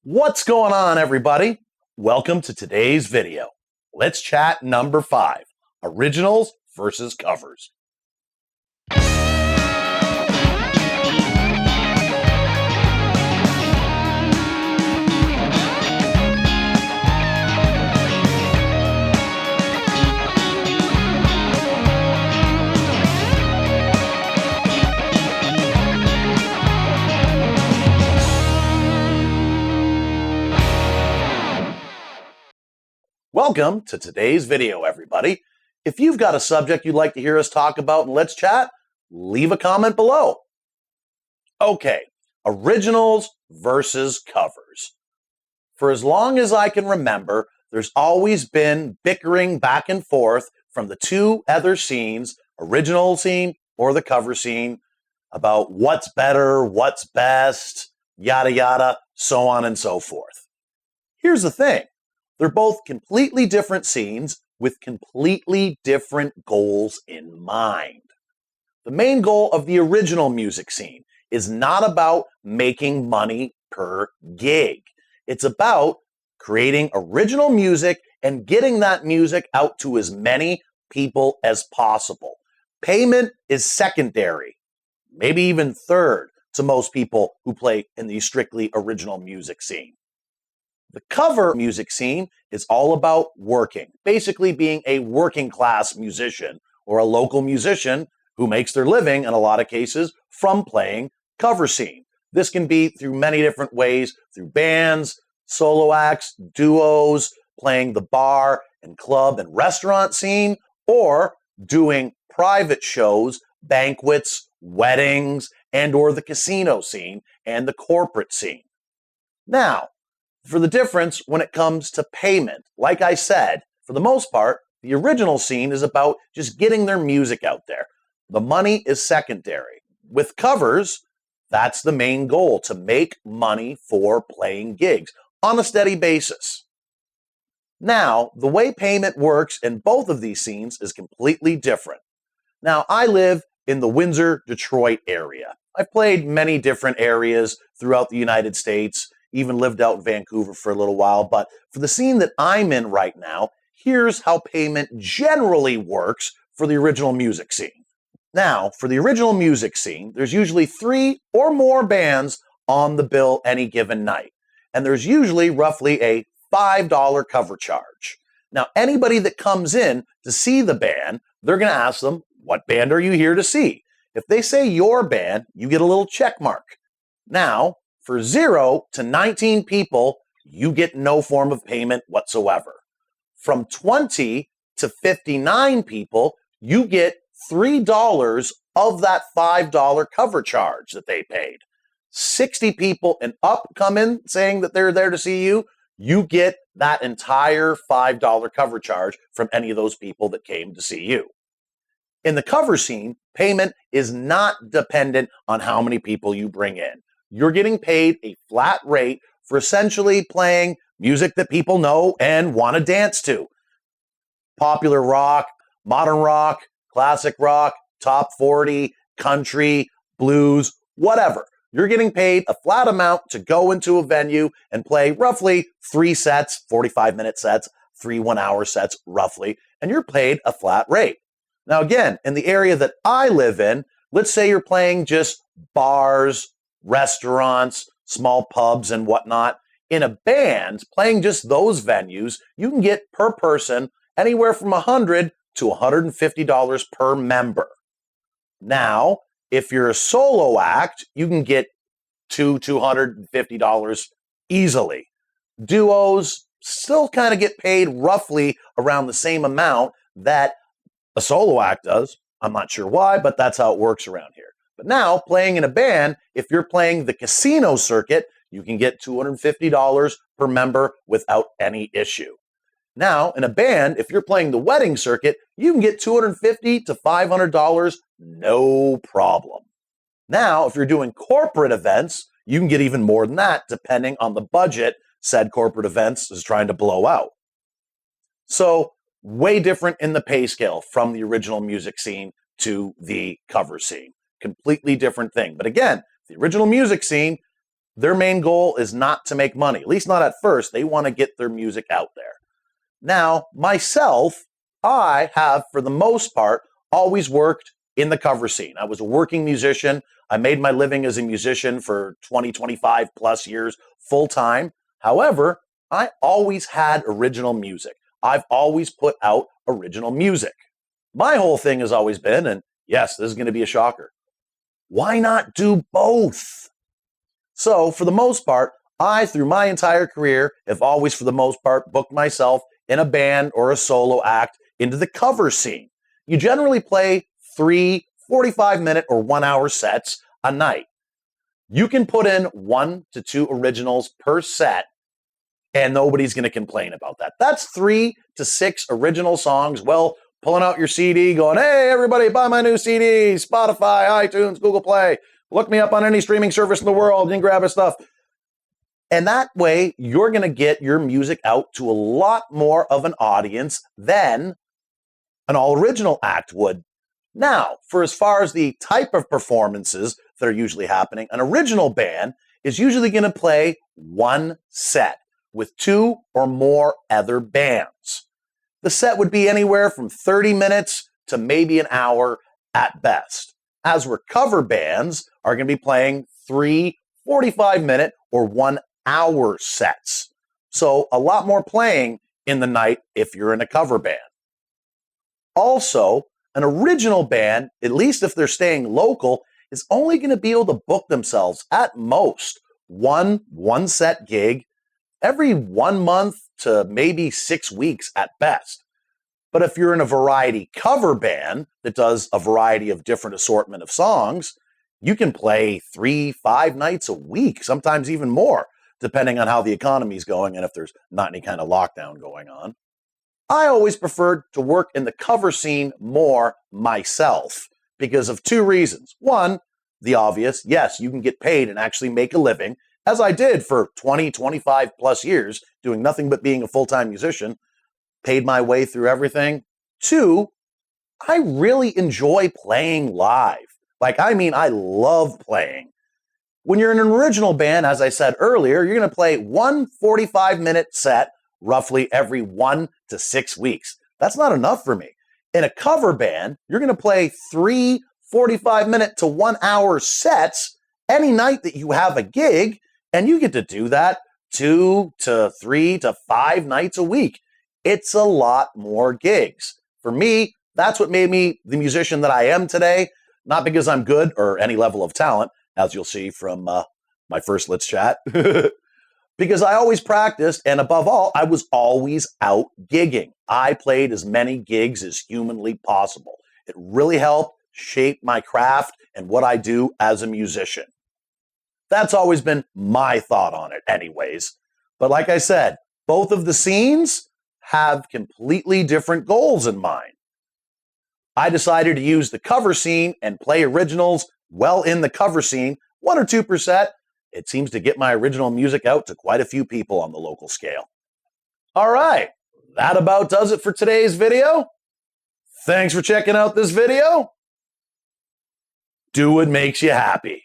What's going on, everybody? Welcome to today's video. Let's chat number 5, originals versus covers. Welcome to today's video, everybody. If you've got a subject you'd like to hear us talk about and let's chat, leave a comment below. Okay, originals versus covers. For as long as I can remember, there's always been bickering back and forth from the two other scenes, original scene or the cover scene, about what's better, what's best, yada yada, so on and so forth. Here's the thing. They're both completely different scenes with completely different goals in mind. The main goal of the original music scene is not about making money per gig. It's about creating original music and getting that music out to as many people as possible. Payment is secondary, maybe even third to most people who play in the strictly original music scene. The cover music scene is all about working, basically being a working class musician or a local musician who makes their living, in a lot of cases, from playing cover scene. This can be through many different ways, through bands, solo acts, duos, playing the bar and club and restaurant scene, or doing private shows, banquets, weddings, and or the casino scene and the corporate scene. Now, for the difference when it comes to payment, like I said, for the most part, the original scene is about just getting their music out there. The money is secondary. With covers, that's the main goal, to make money for playing gigs on a steady basis. Now, the way payment works in both of these scenes is completely different. Now, I live in the Windsor, Detroit area. I've played many different areas throughout the United States, even lived out in Vancouver for a little while, but for the scene that I'm in right now, here's how payment generally works for the original music scene. Now, for the original music scene, there's usually 3 or more bands on the bill any given night, and there's usually roughly a $5 cover charge. Now, anybody that comes in to see the band, they're going to ask them, what band are you here to see? If they say your band, you get a little check mark. Now, for 0 to 19 people, you get no form of payment whatsoever. From 20 to 59 people, you get $3 of that $5 cover charge that they paid. 60 people and up come in saying that they're there to see you, you get that entire $5 cover charge from any of those people that came to see you. In the cover scene, payment is not dependent on how many people you bring in. You're getting paid a flat rate for essentially playing music that people know and want to dance to. Popular rock, modern rock, classic rock, top 40, country, blues, whatever. You're getting paid a flat amount to go into a venue and play roughly 3 sets, 45-minute sets, 3 one-hour sets roughly, and you're paid a flat rate. Now again, in the area that I live in, let's say you're playing just bars, restaurants, small pubs, and whatnot. In a band, playing just those venues, you can get per person anywhere from $100 to $150 per member. Now, if you're a solo act, you can get $250 easily. Duos still kind of get paid roughly around the same amount that a solo act does. I'm not sure why, but that's how it works around here. But now, playing in a band, if you're playing the casino circuit, you can get $250 per member without any issue. Now, in a band, if you're playing the wedding circuit, you can get $250 to $500, no problem. Now, if you're doing corporate events, you can get even more than that, depending on the budget said corporate events is trying to blow out. So, way different in the pay scale from the original music scene to the cover scene. Completely different thing. But again, the original music scene, Their main goal is not to make money, at least not at first. They want to get their music out there. Now, myself, I have, for the most part, always worked in the cover scene. I was a working musician. I made my living as a musician for 20, 25 plus years full time. However, I always had original music. I've always put out original music. My whole thing has always been, and yes, this is going to be a shocker, why not do both? So, for the most part, I, through my entire career, have always, for the most part, booked myself in a band or a solo act into the cover scene. You generally play 3 45-minute or 1-hour sets a night. You can put in 1 to 2 originals per set, and nobody's going to complain about that. That's 3 to 6 original songs. Well, pulling out your CD, going, hey, everybody, buy my new CD, Spotify, iTunes, Google Play. Look me up on any streaming service in the world. You can grab his stuff. And that way, you're going to get your music out to a lot more of an audience than an all-original act would. Now, for as far as the type of performances that are usually happening, an original band is usually going to play one set with 2 or more other bands. The set would be anywhere from 30 minutes to maybe an hour at best. As where cover bands are going to be playing 3 45-minute or 1-hour sets. So a lot more playing in the night if you're in a cover band. Also, an original band, at least if they're staying local, is only going to be able to book themselves at most one set gig every 1 month to maybe 6 weeks at best. But if you're in a variety cover band that does a variety of different assortment of songs, you can play 3-5 nights a week, sometimes even more, depending on how the economy's going and if there's not any kind of lockdown going on. I always preferred to work in the cover scene more myself because of 2 reasons. One, the obvious, yes, you can get paid and actually make a living, as I did for 20, 25 plus years, doing nothing but being a full-time musician, paid my way through everything. 2, I really enjoy playing live. I love playing. When you're in an original band, as I said earlier, you're going to play 1 45-minute set roughly every 1 to 6 weeks. That's not enough for me. In a cover band, you're going to play 3 45-minute to 1-hour sets any night that you have a gig, and you get to do that 2 to 3 to 5 nights a week. It's a lot more gigs. For me, that's what made me the musician that I am today, not because I'm good or any level of talent, as you'll see from my first Let's Chat, because I always practiced, and above all, I was always out gigging. I played as many gigs as humanly possible. It really helped shape my craft and what I do as a musician. That's always been my thought on it anyways. But like I said, both of the scenes have completely different goals in mind. I decided to use the cover scene and play originals well in the cover scene, 1 or 2%. It seems to get my original music out to quite a few people on the local scale. All right, that about does it for today's video. Thanks for checking out this video. Do what makes you happy.